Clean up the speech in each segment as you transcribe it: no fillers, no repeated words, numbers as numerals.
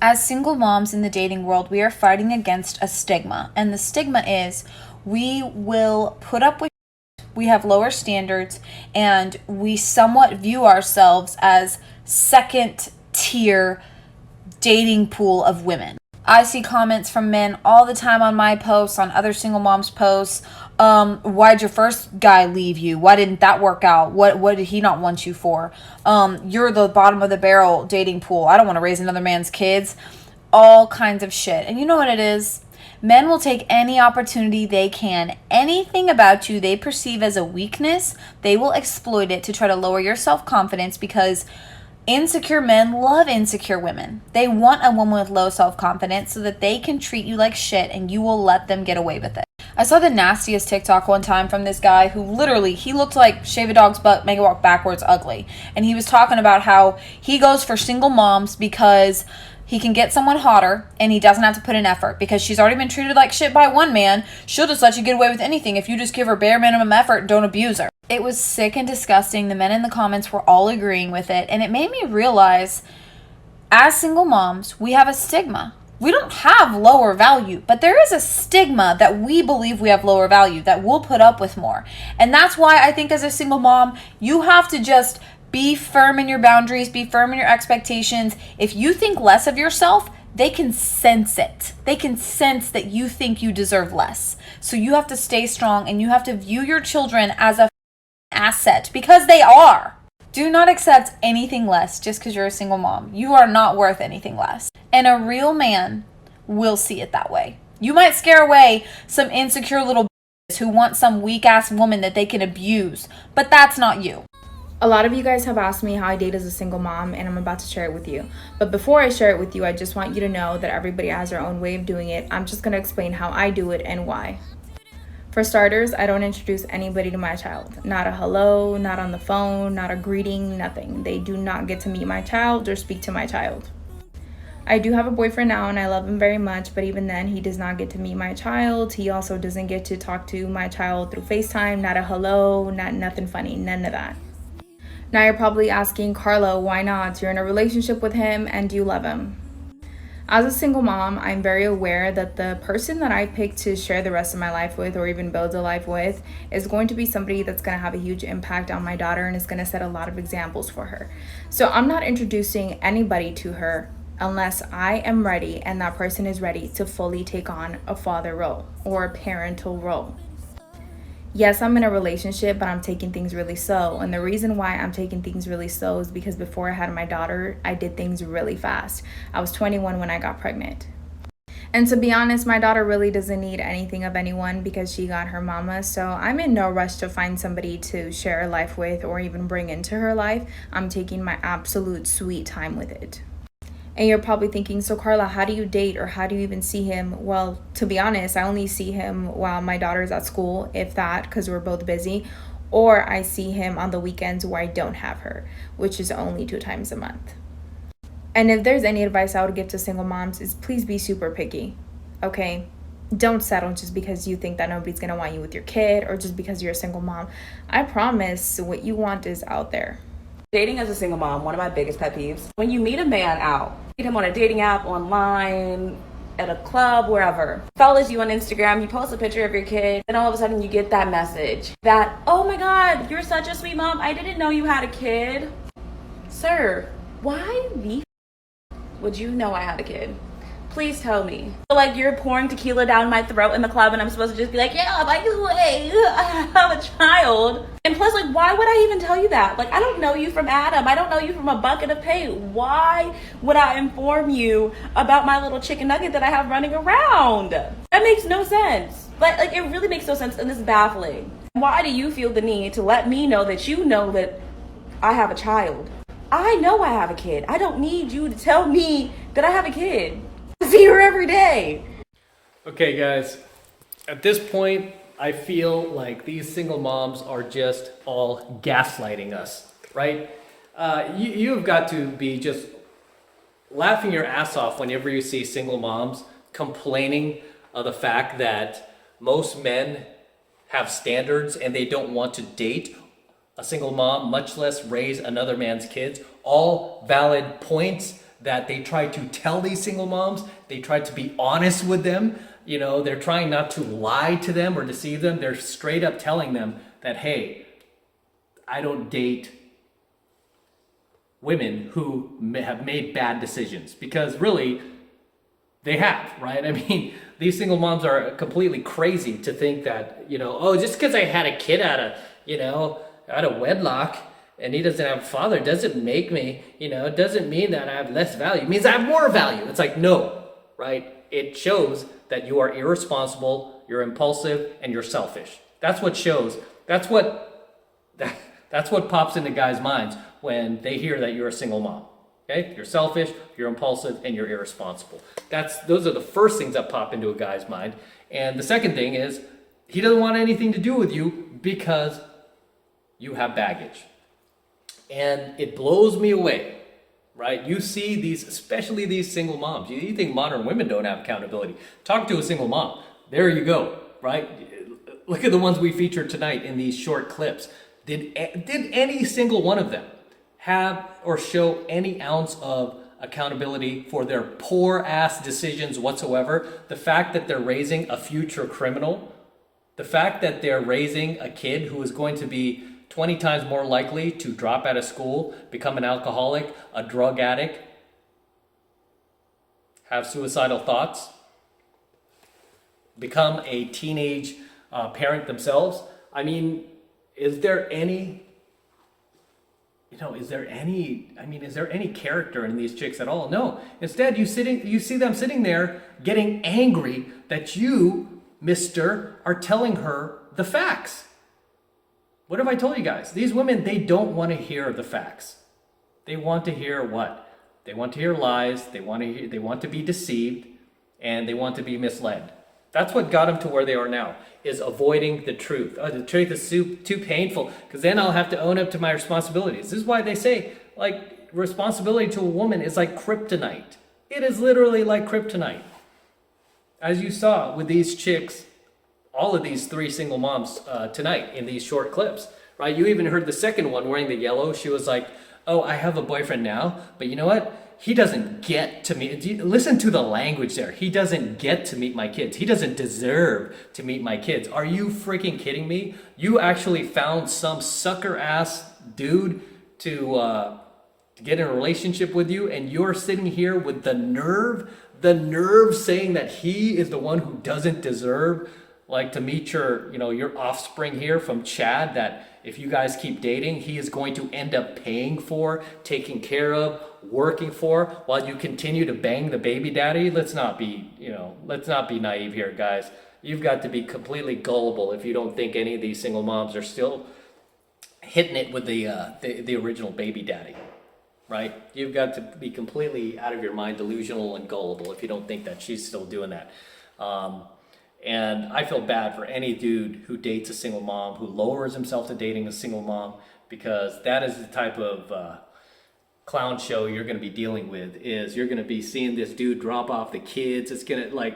As single moms in the dating world, we are fighting against a stigma. And the stigma is we will put up with, we have lower standards, and we somewhat view ourselves as second tier dating pool of women. I see comments from men all the time on my posts, on other single moms' posts. Why'd your first guy leave you? Why didn't that work out? What did he not want you for? You're the bottom of the barrel dating pool. I don't want to raise another man's kids. All kinds of shit. And you know what it is? Men will take any opportunity they can. Anything about you they perceive as a weakness, they will exploit it to try to lower your self-confidence, because insecure men love insecure women. They want a woman with low self-confidence so that they can treat you like shit and you will let them get away with it. I saw the nastiest TikTok one time from this guy who literally, he looked like shave a dog's butt, make it walk backwards ugly. And he was talking about how he goes for single moms because he can get someone hotter and he doesn't have to put in effort, because she's already been treated like shit by one man. She'll just let you get away with anything if you just give her bare minimum effort and don't abuse her. It was sick and disgusting. The men in the comments were all agreeing with it, and it made me realize, as single moms, we have a stigma. We don't have lower value, but there is a stigma that we believe we have lower value, that we'll put up with more. And that's why I think as a single mom, you have to just be firm in your boundaries, be firm in your expectations. If you think less of yourself, they can sense it. They can sense that you think you deserve less. So you have to stay strong, and you have to view your children as a asset, because they are. Do not accept anything less just because you're a single mom. You are not worth anything less. And a real man will see it that way. You might scare away some insecure little bitches who want some weak ass woman that they can abuse, but that's not you. A lot of you guys have asked me how I date as a single mom, and I'm about to share it with you. But before I share it with you, I just want you to know that everybody has their own way of doing it. I'm just going to explain how I do it and why. For starters, I don't introduce anybody to my child. Not a hello, not on the phone, not a greeting, nothing. They do not get to meet my child or speak to my child. I do have a boyfriend now and I love him very much, but even then he does not get to meet my child. He also doesn't get to talk to my child through FaceTime, not a hello, not nothing funny, none of that. Now you're probably asking, Carla, why not? You're in a relationship with him and you love him. As a single mom, I'm very aware that the person that I pick to share the rest of my life with, or even build a life with, is going to be somebody that's going to have a huge impact on my daughter and is going to set a lot of examples for her. So I'm not introducing anybody to her unless I am ready and that person is ready to fully take on a father role or a parental role. Yes, I'm in a relationship, but I'm taking things really slow. And the reason why I'm taking things really slow is because before I had my daughter, I did things really fast. I was 21 when I got pregnant. And to be honest, my daughter really doesn't need anything of anyone because she got her mama. So I'm in no rush to find somebody to share a life with or even bring into her life. I'm taking my absolute sweet time with it. And you're probably thinking, so Carla, how do you date, or how do you even see him? Well, to be honest, I only see him while my daughter's at school, if that, because we're both busy. Or I see him on the weekends where I don't have her, which is only 2 times a month. And if there's any advice I would give to single moms is please be super picky, okay? Don't settle just because you think that nobody's going to want you with your kid, or just because you're a single mom. I promise what you want is out there. Dating as a single mom, one of my biggest pet peeves. When you meet a man out, meet him on a dating app, online, at a club, wherever. Follows you on Instagram, you post a picture of your kid, and all of a sudden you get that message that, oh my God, you're such a sweet mom. I didn't know you had a kid. Sir, why the would you know I had a kid? Please tell me. Like you're pouring tequila down my throat in the club and I'm supposed to just be like, yeah, by the way, I have a child. And plus, like, why would I even tell you that? Like, I don't know you from Adam. I don't know you from a bucket of paint. Why would I inform you about my little chicken nugget that I have running around? That makes no sense. Like it really makes no sense, and it's baffling. Why do you feel the need to let me know that you know that I have a child? I know I have a kid. I don't need you to tell me that I have a kid. I see her every day. Okay, guys, at this point, I feel like these single moms are just all gaslighting us, right? You have got to be just laughing your ass off whenever you see single moms complaining of the fact that most men have standards and they don't want to date a single mom, much less raise another man's kids. All valid points, that they try to tell these single moms, they try to be honest with them. They're trying not to lie to them or deceive them. They're straight up telling them that, hey, I don't date women who have made bad decisions, because really they have, right? I mean, these single moms are completely crazy to think that, oh, just because I had a kid out of wedlock and he doesn't have a father doesn't make me, it doesn't mean that I have less value. It means I have more value. It's like, no, right? It shows that you are irresponsible, you're impulsive, and you're selfish. That's what shows. That's what pops into guys' minds when they hear that you're a single mom. Okay? You're selfish, you're impulsive, and you're irresponsible. Those are the first things that pop into a guy's mind. And the second thing is, he doesn't want anything to do with you because you have baggage. And it blows me away, right? You see these, especially these single moms. You think modern women don't have accountability. Talk to a single mom. There you go, right? Look at the ones we featured tonight in these short clips. Did any single one of them have or show any ounce of accountability for their poor ass decisions whatsoever? The fact that they're raising a future criminal, the fact that they're raising a kid who is going to be 20 times more likely to drop out of school, become an alcoholic, a drug addict, have suicidal thoughts, become a teenage parent themselves. I mean, is there any character in these chicks at all? No. Instead, you see them sitting there getting angry that you, mister, are telling her the facts. What have I told you guys? These women, they don't want to hear the facts. They want to hear what? They want to hear lies. They want to be deceived, and they want to be misled. That's what got them to where they are now, is avoiding the truth. Oh, the truth is too painful, because then I'll have to own up to my responsibilities. This is why they say, like, responsibility to a woman is like kryptonite. It is literally like kryptonite. As you saw with these chicks, all of these three single moms tonight in these short clips, right? You even heard the second one wearing the yellow. She was like, oh, I have a boyfriend now, but you know what? He doesn't get to meet, listen to the language there. He doesn't get to meet my kids. He doesn't deserve to meet my kids. Are you freaking kidding me? You actually found some sucker ass dude to get in a relationship with you, and you're sitting here with the nerve saying that he is the one who doesn't deserve to meet your offspring here from Chad, that if you guys keep dating, he is going to end up paying for, taking care of, working for, while you continue to bang the baby daddy. Let's not be naive here, guys. You've got to be completely gullible if you don't think any of these single moms are still hitting it with the original baby daddy, right? You've got to be completely out of your mind, delusional and gullible if you don't think that she's still doing that. And I feel bad for any dude who dates a single mom, who lowers himself to dating a single mom, because that is the type of clown show you're going to be dealing with. Is you're going to be seeing this dude drop off the kids. It's going to,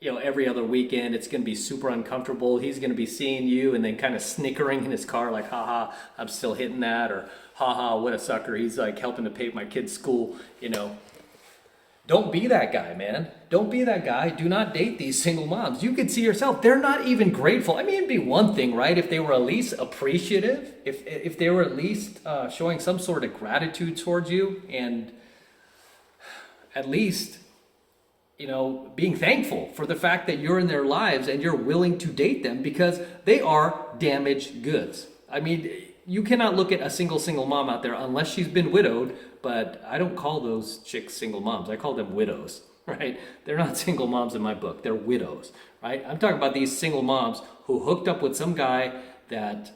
every other weekend, it's going to be super uncomfortable. He's going to be seeing you and then kind of snickering in his car like, haha, I'm still hitting that, or haha, what a sucker. He's like helping to pay my kid's school, Don't be that guy, man. Don't be that guy. Do not date these single moms. You can see yourself, they're not even grateful. I mean, it'd be one thing, right? If they were at least appreciative, if they were at least showing some sort of gratitude towards you, and at least, being thankful for the fact that you're in their lives and you're willing to date them, because they are damaged goods. I mean, you cannot look at a single mom out there unless she's been widowed, but I don't call those chicks single moms. I call them widows, right? They're not single moms in my book. They're widows, right? I'm talking about these single moms who hooked up with some guy that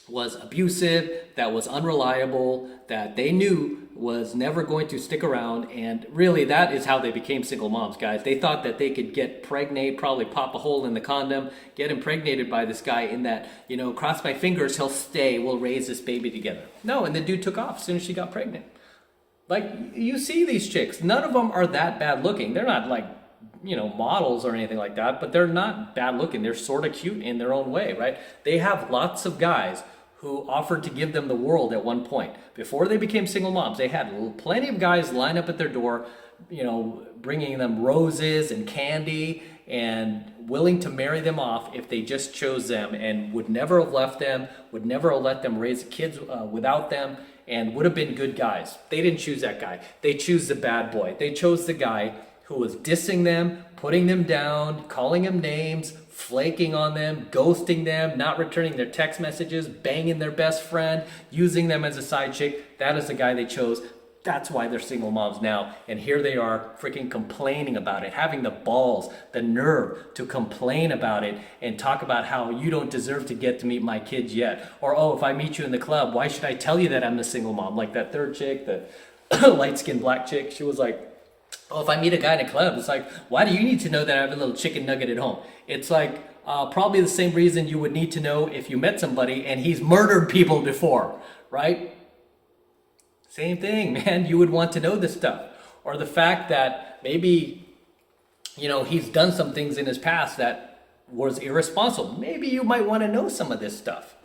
was abusive, that was unreliable, that they knew was never going to stick around. And really, that is how they became single moms, guys. They thought that they could get pregnant, probably pop a hole in the condom, get impregnated by this guy in that, cross my fingers, he'll stay, we'll raise this baby together. No, and the dude took off as soon as she got pregnant. You see these chicks, none of them are that bad looking. They're not models or anything like that, but they're not bad looking. They're sort of cute in their own way, right? They have lots of guys who offered to give them the world at one point. Before they became single moms, they had plenty of guys line up at their door, bringing them roses and candy and willing to marry them off if they just chose them, and would never have left them, would never have let them raise kids without them, and would have been good guys. They didn't choose that guy. They chose the bad boy. They chose the guy who was dissing them, putting them down, calling them names, flaking on them, ghosting them, not returning their text messages, banging their best friend, using them as a side chick. That is the guy they chose. That's why they're single moms now. And here they are freaking complaining about it, having the balls, the nerve to complain about it and talk about how you don't deserve to get to meet my kids yet. Or, oh, if I meet you in the club, why should I tell you that I'm the single mom? Like that third chick, the light-skinned black chick, she was like, oh, if I meet a guy in a club, it's like, why do you need to know that I have a little chicken nugget at home? It's like probably the same reason you would need to know if you met somebody and he's murdered people before, right? Same thing, man. You would want to know this stuff. Or the fact that maybe, he's done some things in his past that was irresponsible. Maybe you might want to know some of this stuff.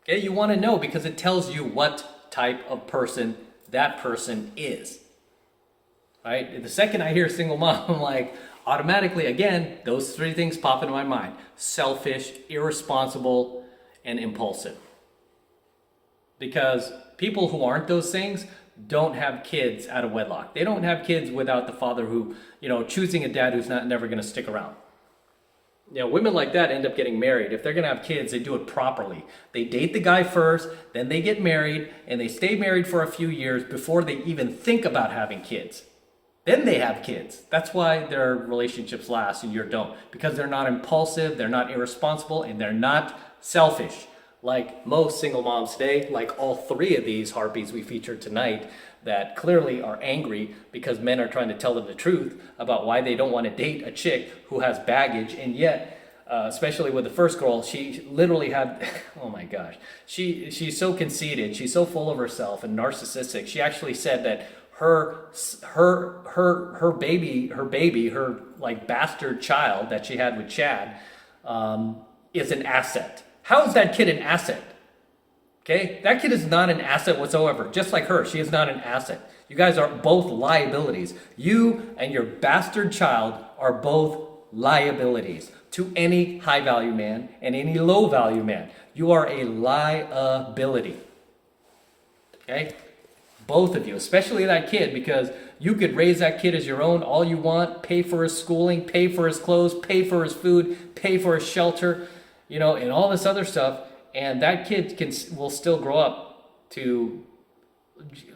Okay, you want to know because it tells you what type of person that person is. Right? The second I hear single mom, I'm like, automatically, again, those three things pop into my mind. Selfish, irresponsible, and impulsive. Because people who aren't those things don't have kids out of wedlock. They don't have kids without the father who, choosing a dad who's never going to stick around. Women like that end up getting married. If they're going to have kids, they do it properly. They date the guy first, then they get married, and they stay married for a few years before they even think about having kids. Then they have kids. That's why their relationships last and yours don't. Because they're not impulsive, they're not irresponsible, and they're not selfish. Like most single moms today, like all three of these harpies we featured tonight that clearly are angry because men are trying to tell them the truth about why they don't want to date a chick who has baggage. And yet, especially with the first girl, she literally had, oh my gosh, she's so conceited, she's so full of herself and narcissistic. She actually said that her baby, her like bastard child that she had with Chad, is an asset. How is that kid an asset? Okay, that kid is not an asset whatsoever. Just like her, she is not an asset. You guys are both liabilities. You and your bastard child are both liabilities to any high value man and any low value man. You are a liability. Okay? Both of you, especially that kid, because you could raise that kid as your own all you want, pay for his schooling, pay for his clothes, pay for his food, pay for his shelter, and all this other stuff, and that kid will still grow up to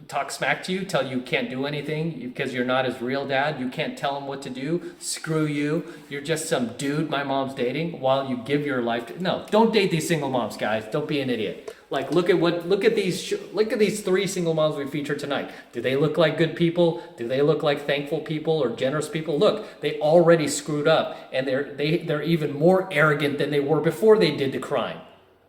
talk smack to you, tell you can't do anything because you're not his real dad. You can't tell him what to do. Screw you. You're just some dude my mom's dating while you give your life to. No, don't date these single moms, guys. Don't be an idiot. Like, look at these three single moms we featured tonight. Do they look like good people? Do they look like thankful people or generous people? Look, they already screwed up, and they're even more arrogant than they were before they did the crime.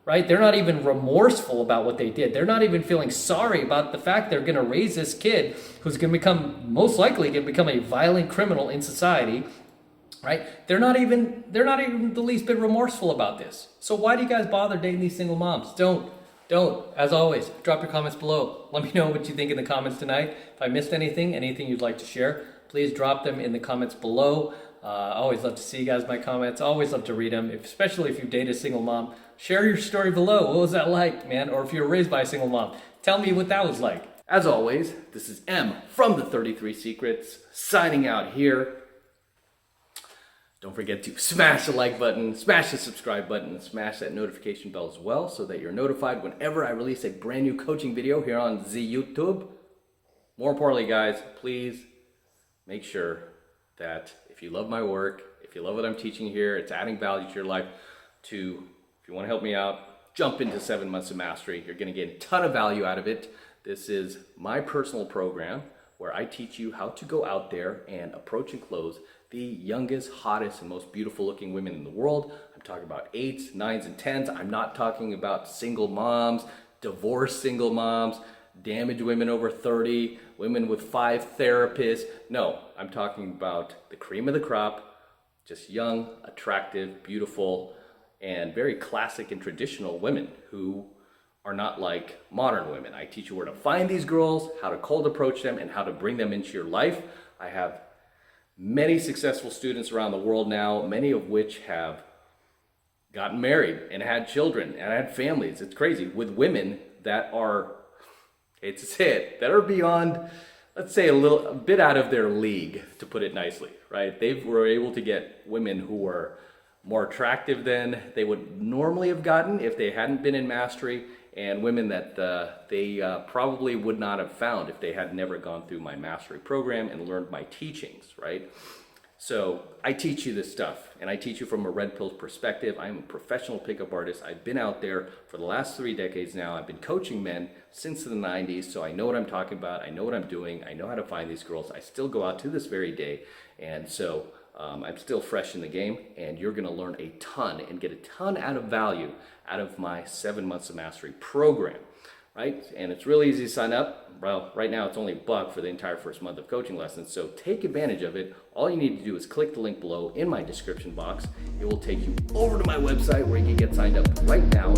Right? They're not even remorseful about what they did. They're not even feeling sorry about the fact they're going to raise this kid who's going to most likely going to become a violent criminal in society. Right? They're not even the least bit remorseful about this. So why do you guys bother dating these single moms? Don't. As always, drop your comments below. Let me know what you think in the comments tonight. If I missed anything you'd like to share, please drop them in the comments below. I always love to see you guys, my comments. Always love to read them, especially if you've dated a single mom. Share your story below. What was that like, man? Or if you were raised by a single mom, tell me what that was like. As always, this is M from the 33 Secrets, signing out here. Don't forget to smash the like button, smash the subscribe button, and smash that notification bell as well so that you're notified whenever I release a brand new coaching video here on the YouTube. More importantly, guys, please make sure that if you love my work, if you love what I'm teaching here, it's adding value to your life, if you want to help me out, jump into 7 months of mastery. You're going to get a ton of value out of it. This is my personal program where I teach you how to go out there and approach and close the youngest, hottest, and most beautiful looking women in the world. I'm talking about 8s, 9s, and 10s. I'm not talking about single moms, divorced single moms, damaged women over 30, women with 5 therapists. No, I'm talking about the cream of the crop, just young, attractive, beautiful, and very classic and traditional women who are not like modern women. I teach you where to find these girls, how to cold approach them, and how to bring them into your life. I have many successful students around the world now, many of which have gotten married and had children and had families. It's crazy, with women that are, that are beyond, let's say, a bit out of their league, to put it nicely, right? They were able to get women who were more attractive than they would normally have gotten if they hadn't been in mastery, and women that they probably would not have found if they had never gone through my mastery program and learned my teachings, right? So I teach you this stuff, and I teach you from a red pill perspective. I'm a professional pickup artist. I've been out there for the last 3 decades now. I've been coaching men since the 90s, so I know what I'm talking about. I know what I'm doing. I know how to find these girls. I still go out to this very day, and so I'm still fresh in the game, and you're going to learn a ton and get a ton out of value out of my 7 months of mastery program, right? And it's really easy to sign up. Well, right now it's only $1 for the entire first month of coaching lessons, so take advantage of it. All you need to do is click the link below in my description box. It will take you over to my website where you can get signed up right now.